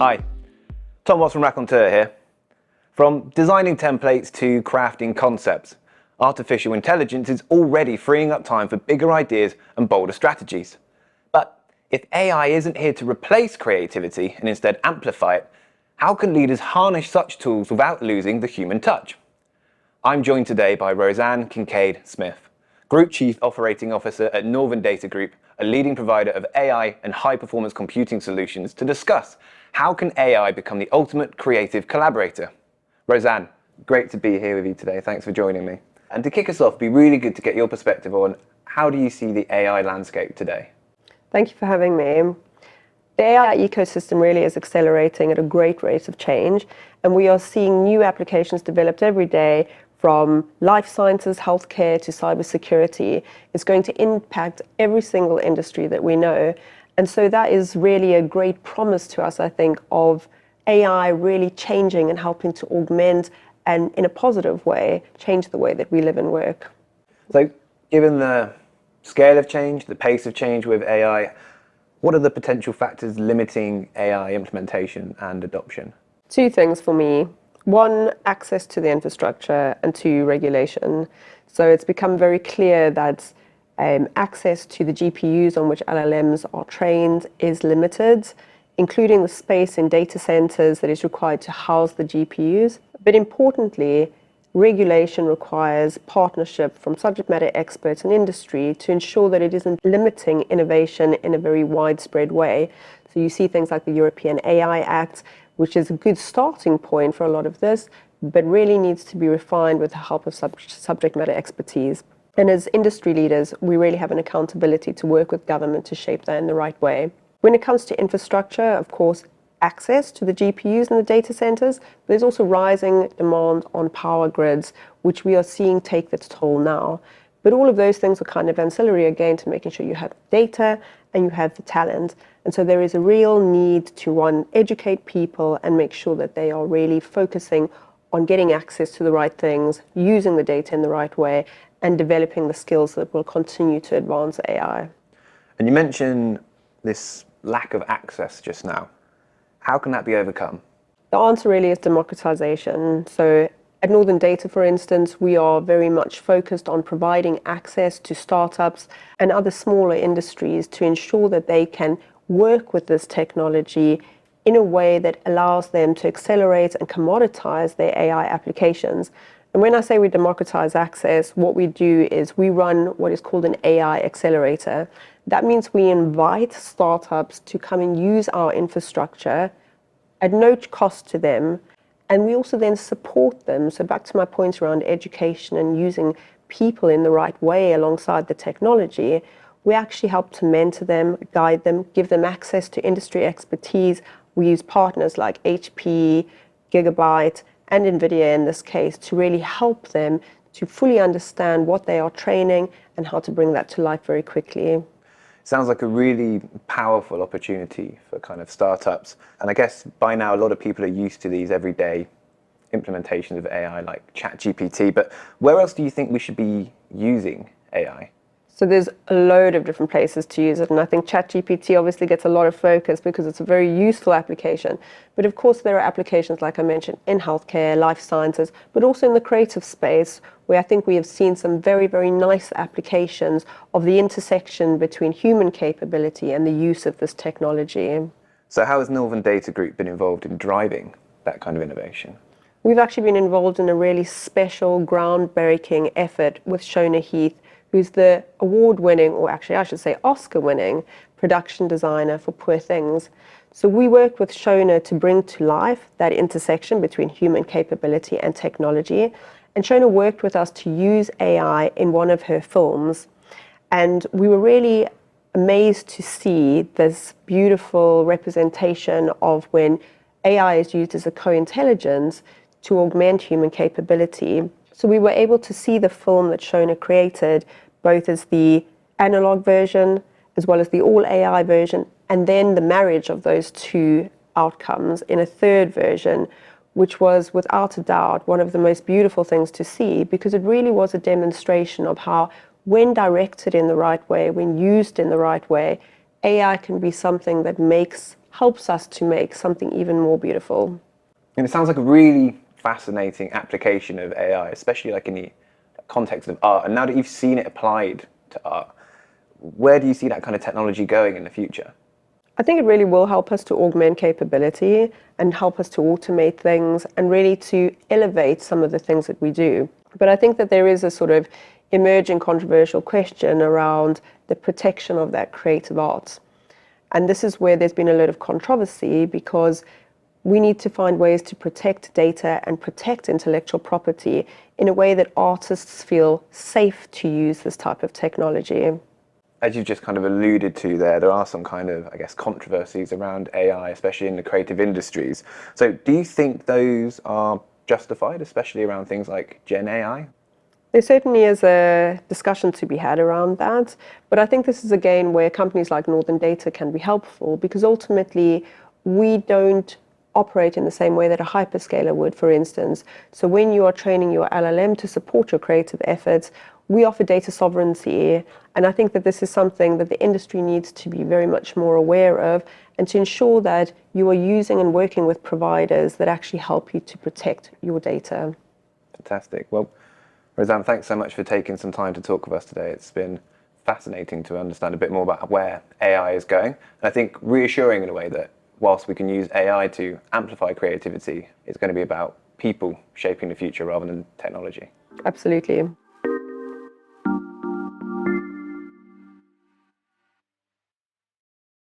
Hi, Tom Watts from Raconteur here. From designing templates to crafting concepts, artificial intelligence is already freeing up time for bigger ideas and bolder strategies. But if AI isn't here to replace creativity and instead amplify it, how can leaders harness such tools without losing the human touch? I'm joined today by Rosanne Kincaid-Smith, Group Chief Operating Officer at Northern Data Group, a leading provider of AI and high-performance computing solutions, to discuss how can AI become the ultimate creative collaborator. Rosanne, great to be here with you today. Thanks for joining me. And to kick us off, it'd be really good to get your perspective on how do you see the AI landscape today? Thank you for having me. The AI ecosystem really is accelerating at a great rate of change, and we are seeing new applications developed every day, from life sciences, healthcare to cybersecurity. It's going to impact every single industry that we know. And so that is really a great promise to us, I think, of AI really changing and helping to augment and, in a positive way, change the way that we live and work. So, given the scale of change, the pace of change with AI, what are the potential factors limiting AI implementation and adoption? Two things for me. One, access to the infrastructure, and two, regulation. So it's become very clear that access to the GPUs on which LLMs are trained is limited, including the space in data centers that is required to house the GPUs. But importantly, regulation requires partnership from subject matter experts and industry to ensure that it isn't limiting innovation in a very widespread way. So you see things like the European AI Act, which is a good starting point for a lot of this, but really needs to be refined with the help of subject matter expertise. And as industry leaders, we really have an accountability to work with government to shape that in the right way. When it comes to infrastructure, of course, access to the GPUs in the data centers, but there's also rising demand on power grids, which we are seeing take its toll now. But all of those things are kind of ancillary again to making sure you have data and you have the talent. And so there is a real need to, one, educate people and make sure that they are really focusing on getting access to the right things, using the data in the right way, and developing the skills that will continue to advance AI. And you mentioned this lack of access just now. How can that be overcome? The answer really is democratization. So at Northern Data, for instance, we are very much focused on providing access to startups and other smaller industries to ensure that they can work with this technology in a way that allows them to accelerate and commoditize their AI applications. And when I say we democratize access, what we do is we run what is called an AI accelerator. That means we invite startups to come and use our infrastructure at no cost to them. And we also then support them. So back to my point around education and using people in the right way alongside the technology, we actually help to mentor them, guide them, give them access to industry expertise. We use partners like HP, Gigabyte, and NVIDIA in this case to really help them to fully understand what they are training and how to bring that to life very quickly. Sounds like a really powerful opportunity for kind of startups. And I guess by now a lot of people are used to these everyday implementations of AI like ChatGPT, but where else do you think we should be using AI? So there's a load of different places to use it, and I think ChatGPT obviously gets a lot of focus because it's a very useful application. But of course there are applications, like I mentioned, in healthcare, life sciences, but also in the creative space, where I think we have seen some very, very nice applications of the intersection between human capability and the use of this technology. So how has Northern Data Group been involved in driving that kind of innovation? We've actually been involved in a really special, groundbreaking effort with Shona Heath, who's the award-winning, or actually I should say Oscar-winning, production designer for Poor Things. So we worked with Shona to bring to life that intersection between human capability and technology. And Shona worked with us to use AI in one of her films. And we were really amazed to see this beautiful representation of when AI is used as a co-intelligence to augment human capability. So we were able to see the film that Shona created, both as the analog version as well as the all AI version, and then the marriage of those two outcomes in a third version, which was without a doubt one of the most beautiful things to see, because it really was a demonstration of how, when directed in the right way, when used in the right way, AI can be something that makes helps us to make something even more beautiful. And it sounds like a really fascinating application of AI, especially like in the context of art. And now that you've seen it applied to art, where do you see that kind of technology going in the future? I think it really will help us to augment capability and help us to automate things and really to elevate some of the things that we do. But I think that there is a sort of emerging controversial question around the protection of that creative art. And this is where there's been a lot of controversy because we need to find ways to protect data and protect intellectual property in a way that artists feel safe to use this type of technology. As you've just kind of alluded to there are some kind of, I guess, controversies around AI, especially in the creative industries. So do you think those are justified, especially around things like Gen AI? There certainly is a discussion to be had around that, but I think this is again where companies like Northern Data can be helpful because ultimately we don't operate in the same way that a hyperscaler would, for instance. So when you are training your LLM to support your creative efforts, we offer data sovereignty, and I think that this is something that the industry needs to be very much more aware of and to ensure that you are using and working with providers that actually help you to protect your data. Fantastic. Well, Rosanne, thanks so much for taking some time to talk with us today. It's been fascinating to understand a bit more about where AI is going. And I think reassuring in a way that whilst we can use AI to amplify creativity, it's going to be about people shaping the future rather than technology. Absolutely.